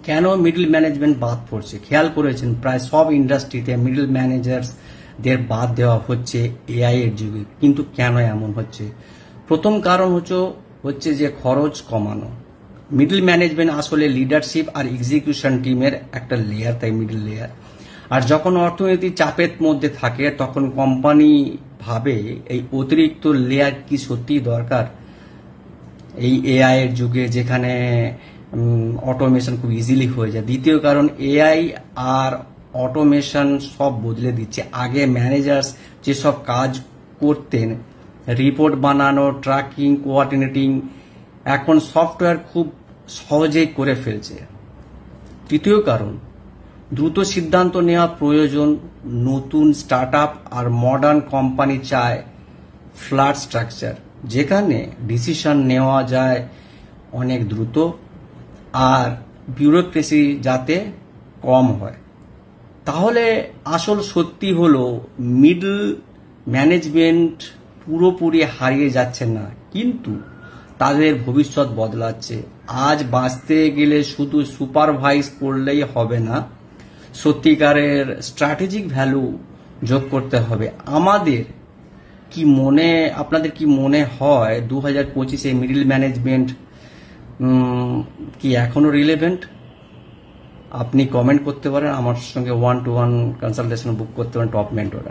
কেন middle management বাদ পড়ছে? খেয়াল করেছেন প্রায় সব ইন্ডাস্ট্রিতে মিডল ম্যানেজারদের বাদ দেওয়া হচ্ছে এআই এর যুগে, কিন্তু কেন এমন হচ্ছে? প্রথম কারণ হচ্ছে যে খরচ কমানো। মিডল ম্যানেজমেন্ট আসলে লিডারশিপ আর এক্সিকিউশন টিমের একটা লেয়ার, তাই মিডল লেয়ার। আর যখন অর্থনীতি চাপের মধ্যে থাকে তখন কোম্পানি ভাবে এই অতিরিক্ত লেয়ার কি সত্যি দরকার এই এআই এর যুগে, যেখানে অটোমেশন খুব ইজিলি হয়ে যায়। দ্বিতীয় কারণ, এআই আর অটোমেশন সব বদলে দিচ্ছে। আগে ম্যানেজার্স যেসব কাজ করতেন, রিপোর্ট বানানো, ট্র্যাকিং, কোঅর্ডিনেটিং, এখন সফটওয়্যার খুব সহজেই করে ফেলছে। তৃতীয় কারণ, দ্রুত সিদ্ধান্ত নেওয়া প্রয়োজন। নতুন স্টার্টআপ আর মডার্ন কোম্পানি চায় ফ্ল্যাট স্ট্রাকচার, যেখানে ডিসিশন নেওয়া যায় অনেক দ্রুত আর বিউরোক্রেসি যাতে কম হয়। তাহলে আসল সত্যি হলো মিডল ম্যানেজমেন্ট পুরোপুরি হারিয়ে যাচ্ছে না, কিন্তু তাদের ভবিষ্যৎ বদলাচ্ছে। আজ বাঁচতে গেলে শুধু সুপারভাইজ করলেই হবে না, সত্যিকারের স্ট্র্যাটেজিক ভ্যালু যোগ করতে হবে। আপনাদের কি মনে হয় 2025-এ মিডল ম্যানেজমেন্ট কি এখনো রিলেভেন্ট? আপনি কমেন্ট করতে পারেন, আমার সঙ্গে 1-to-1 কনসালটেশন বুক করতে পারেন টপ মেন্টর।